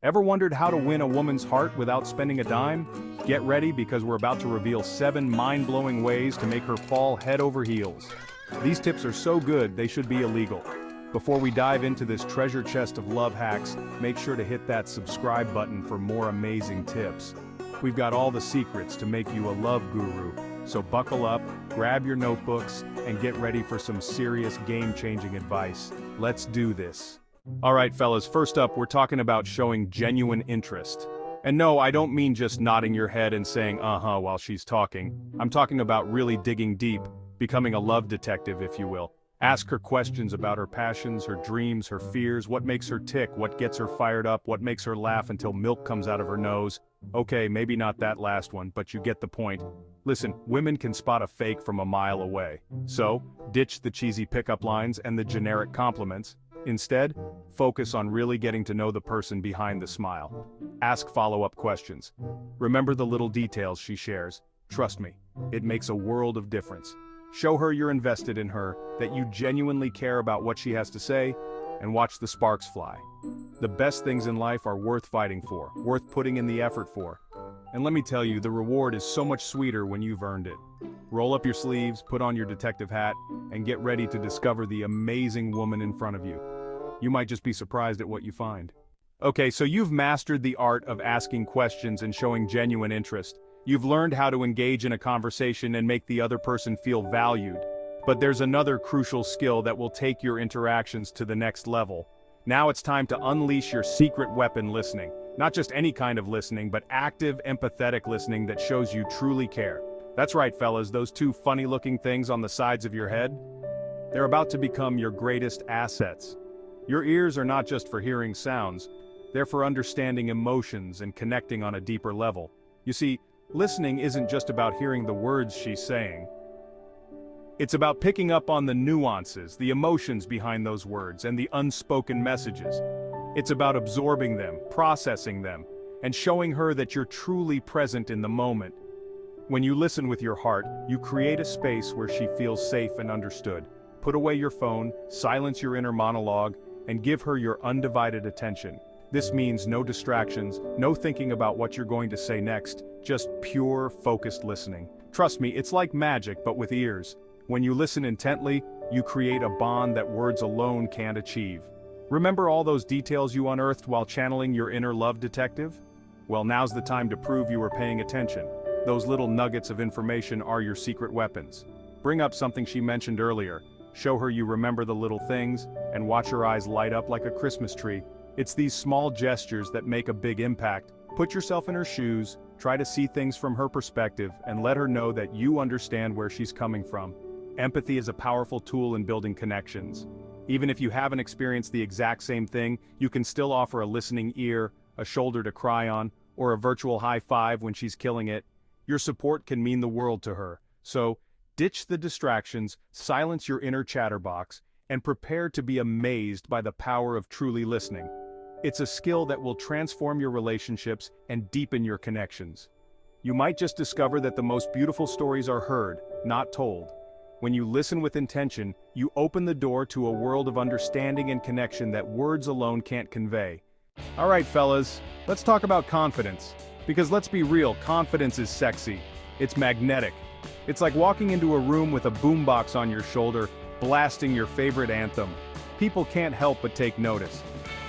Ever wondered how to win a woman's heart without spending a dime? Get ready because we're about to reveal 7 mind-blowing ways to make her fall head over heels. These tips are so good they should be illegal. Before we dive into this treasure chest of love hacks, make sure to hit that subscribe button for more amazing tips. We've got all the secrets to make you a love guru, so buckle up, grab your notebooks, and get ready for some serious game-changing advice. Let's do this. Alright fellas, first up we're talking about showing genuine interest. And no, I don't mean just nodding your head and saying uh-huh while she's talking. I'm talking about really digging deep, becoming a love detective if you will. Ask her questions about her passions, her dreams, her fears, what makes her tick, what gets her fired up, what makes her laugh until milk comes out of her nose. Okay, maybe not that last one, but you get the point. Listen, women can spot a fake from a mile away. So, ditch the cheesy pickup lines and the generic compliments. Instead, focus on really getting to know the person behind the smile. Ask follow-up questions. Remember the little details she shares. Trust me, it makes a world of difference. Show her you're invested in her, that you genuinely care about what she has to say, and watch the sparks fly. The best things in life are worth fighting for, worth putting in the effort for. And let me tell you, the reward is so much sweeter when you've earned it. Roll up your sleeves, put on your detective hat, and get ready to discover the amazing woman in front of you. You might just be surprised at what you find. Okay, so you've mastered the art of asking questions and showing genuine interest. You've learned how to engage in a conversation and make the other person feel valued. But there's another crucial skill that will take your interactions to the next level. Now it's time to unleash your secret weapon: listening. Not just any kind of listening, but active, empathetic listening that shows you truly care. That's right, fellas, those 2 funny-looking things on the sides of your head? They're about to become your greatest assets. Your ears are not just for hearing sounds, they're for understanding emotions and connecting on a deeper level. You see, listening isn't just about hearing the words she's saying. It's about picking up on the nuances, the emotions behind those words, and the unspoken messages. It's about absorbing them, processing them, and showing her that you're truly present in the moment. When you listen with your heart, you create a space where she feels safe and understood. Put away your phone, silence your inner monologue, and give her your undivided attention. This means no distractions, no thinking about what you're going to say next, just pure, focused listening. Trust me, it's like magic, but with ears. When you listen intently, you create a bond that words alone can't achieve. Remember all those details you unearthed while channeling your inner love detective? Well, now's the time to prove you were paying attention. Those little nuggets of information are your secret weapons. Bring up something she mentioned earlier. Show her you remember the little things, and watch her eyes light up like a Christmas tree. It's these small gestures that make a big impact. Put yourself in her shoes, try to see things from her perspective, and let her know that you understand where she's coming from. Empathy is a powerful tool in building connections. Even if you haven't experienced the exact same thing, you can still offer a listening ear, a shoulder to cry on, or a virtual high five when she's killing it. Your support can mean the world to her. So, ditch the distractions, silence your inner chatterbox, and prepare to be amazed by the power of truly listening. It's a skill that will transform your relationships and deepen your connections. You might just discover that the most beautiful stories are heard, not told. When you listen with intention, you open the door to a world of understanding and connection that words alone can't convey. Alright fellas, let's talk about confidence. Because let's be real, confidence is sexy. It's magnetic. It's like walking into a room with a boombox on your shoulder, blasting your favorite anthem. People can't help but take notice.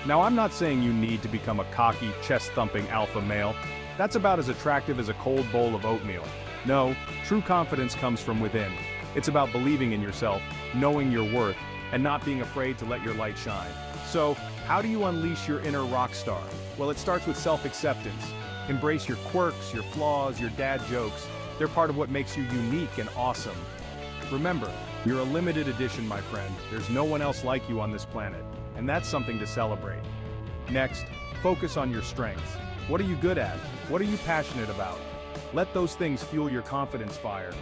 Now I'm not saying you need to become a cocky, chest-thumping alpha male. That's about as attractive as a cold bowl of oatmeal. No, true confidence comes from within. It's about believing in yourself, knowing your worth, and not being afraid to let your light shine. So, how do you unleash your inner rock star? Well, it starts with self-acceptance. Embrace your quirks, your flaws, your dad jokes. They're part of what makes you unique and awesome. Remember, you're a limited edition, my friend. There's no one else like you on this planet, and that's something to celebrate. Next, focus on your strengths. What are you good at? What are you passionate about? Let those things fuel your confidence fire.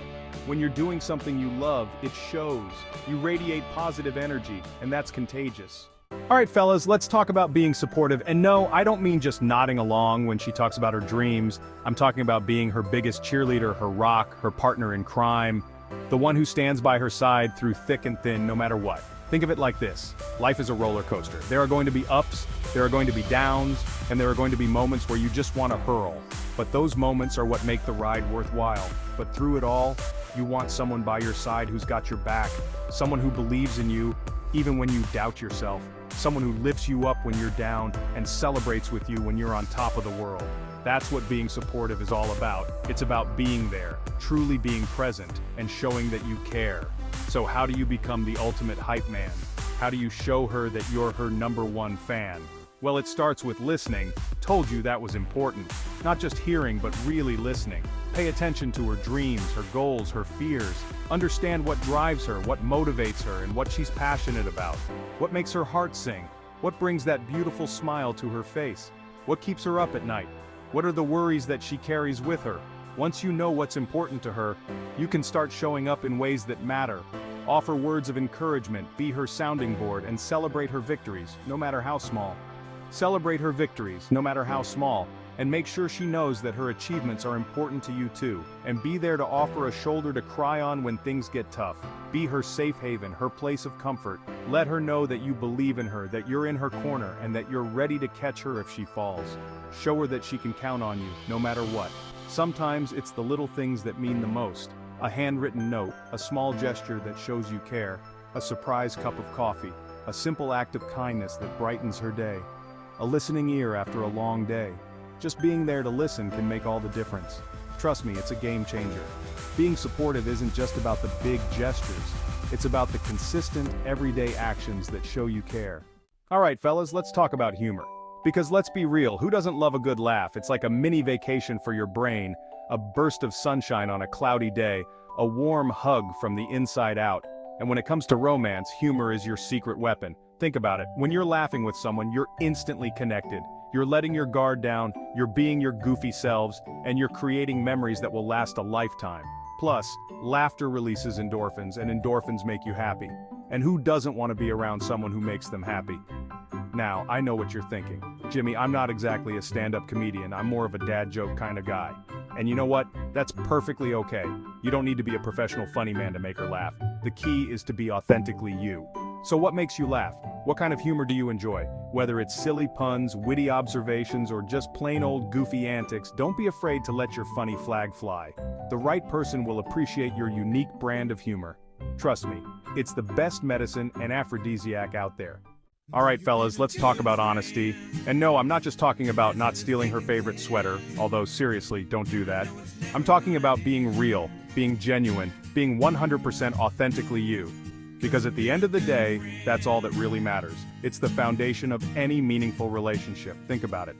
When you're doing something you love, it shows. You radiate positive energy, and that's contagious. Alright fellas, let's talk about being supportive. And no, I don't mean just nodding along when she talks about her dreams. I'm talking about being her biggest cheerleader, her rock, her partner in crime, the one who stands by her side through thick and thin, no matter what. Think of it like this. Life is a roller coaster. There are going to be ups, there are going to be downs, and there are going to be moments where you just want to hurl. But those moments are what make the ride worthwhile. But through it all, you want someone by your side who's got your back, someone who believes in you, even when you doubt yourself, someone who lifts you up when you're down and celebrates with you when you're on top of the world. That's what being supportive is all about. It's about being there, truly being present, and showing that you care. So how do you become the ultimate hype man? How do you show her that you're her #1 fan? Well, it starts with listening. Told you that was important. Not just hearing, but really listening. Pay attention to her dreams, her goals, her fears. Understand what drives her, what motivates her, and what she's passionate about. What makes her heart sing? What brings that beautiful smile to her face? What keeps her up at night? What are the worries that she carries with her? Once you know what's important to her, you can start showing up in ways that matter. Offer words of encouragement, be her sounding board, and celebrate her victories, no matter how small. Celebrate her victories, no matter how small, and make sure she knows that her achievements are important to you too, and be there to offer a shoulder to cry on when things get tough. Be her safe haven, her place of comfort. Let her know that you believe in her, that you're in her corner, and that you're ready to catch her if she falls. Show her that she can count on you, no matter what. Sometimes it's the little things that mean the most. A handwritten note, a small gesture that shows you care, a surprise cup of coffee, a simple act of kindness that brightens her day, a listening ear after a long day. Just being there to listen can make all the difference. Trust me, it's a game changer. Being supportive isn't just about the big gestures. It's about the consistent, everyday actions that show you care. Alright fellas, let's talk about humor. Because let's be real, who doesn't love a good laugh? It's like a mini vacation for your brain, a burst of sunshine on a cloudy day, a warm hug from the inside out. And when it comes to romance, humor is your secret weapon. Think about it, when you're laughing with someone, you're instantly connected. You're letting your guard down, you're being your goofy selves, and you're creating memories that will last a lifetime. Plus, laughter releases endorphins, and endorphins make you happy. And who doesn't want to be around someone who makes them happy? Now, I know what you're thinking. Jimmy, I'm not exactly a stand-up comedian, I'm more of a dad joke kind of guy. And you know what? That's perfectly okay. You don't need to be a professional funny man to make her laugh. The key is to be authentically you. So what makes you laugh? What kind of humor do you enjoy? Whether it's silly puns, witty observations, or just plain old goofy antics, don't be afraid to let your funny flag fly. The right person will appreciate your unique brand of humor. Trust me, it's the best medicine and aphrodisiac out there. Alright fellas, let's talk about honesty. And no, I'm not just talking about not stealing her favorite sweater, although seriously, don't do that. I'm talking about being real, being genuine, being 100% authentically you. Because at the end of the day, that's all that really matters. It's the foundation of any meaningful relationship. Think about it.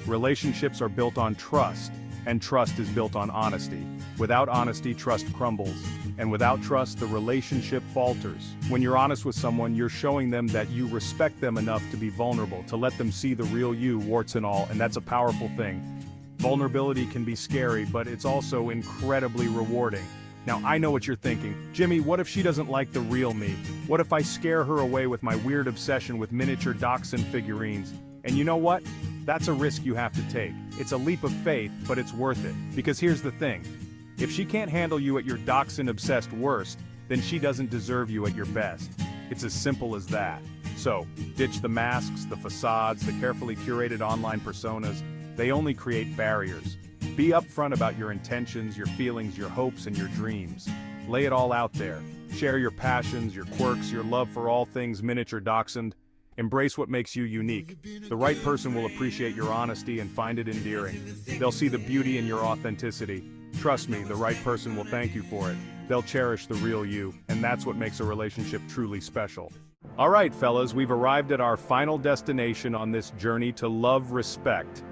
Relationships are built on trust, and trust is built on honesty. Without honesty, trust crumbles. And without trust, the relationship falters. When you're honest with someone, you're showing them that you respect them enough to be vulnerable, to let them see the real you, warts and all, and that's a powerful thing. Vulnerability can be scary, but it's also incredibly rewarding. Now I know what you're thinking. Jimmy, what if she doesn't like the real me? What if I scare her away with my weird obsession with miniature dachshund figurines? And you know what? That's a risk you have to take. It's a leap of faith, but it's worth it. Because here's the thing. If she can't handle you at your dachshund-obsessed worst, then she doesn't deserve you at your best. It's as simple as that. So, ditch the masks, the facades, the carefully curated online personas. They only create barriers. Be upfront about your intentions, your feelings, your hopes, and your dreams. Lay it all out there. Share your passions, your quirks, your love for all things miniature dachshund. Embrace what makes you unique. The right person will appreciate your honesty and find it endearing. They'll see the beauty in your authenticity. Trust me, the right person will thank you for it. They'll cherish the real you, and that's what makes a relationship truly special. Alright fellas, we've arrived at our final destination on this journey to love, respect.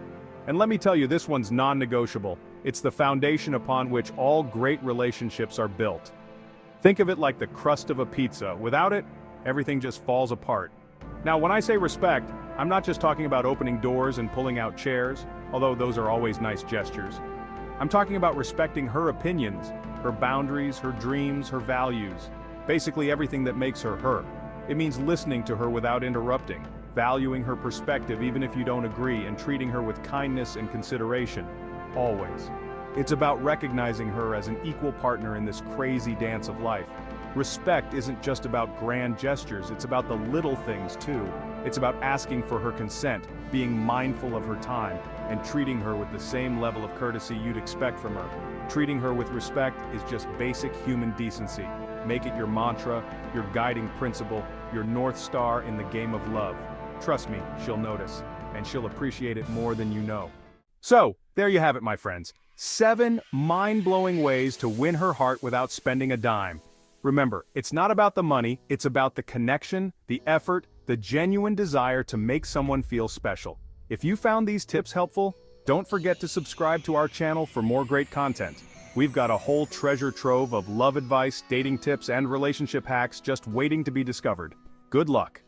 And let me tell you, this one's non-negotiable. It's the foundation upon which all great relationships are built. Think of it like the crust of a pizza. Without it, everything just falls apart. Now, when I say respect, I'm not just talking about opening doors and pulling out chairs, although those are always nice gestures. I'm talking about respecting her opinions, her boundaries, her dreams, her values. Basically everything that makes her her. It means listening to her without interrupting, valuing her perspective even if you don't agree, and treating her with kindness and consideration. Always. It's about recognizing her as an equal partner in this crazy dance of life. Respect isn't just about grand gestures, it's about the little things too. It's about asking for her consent, being mindful of her time, and treating her with the same level of courtesy you'd expect from her. Treating her with respect is just basic human decency. Make it your mantra, your guiding principle, your North Star in the game of love. Trust me, she'll notice, and she'll appreciate it more than you know. So, there you have it, my friends. 7 mind-blowing ways to win her heart without spending a dime. Remember, it's not about the money, it's about the connection, the effort, the genuine desire to make someone feel special. If you found these tips helpful, don't forget to subscribe to our channel for more great content. We've got a whole treasure trove of love advice, dating tips, and relationship hacks just waiting to be discovered. Good luck.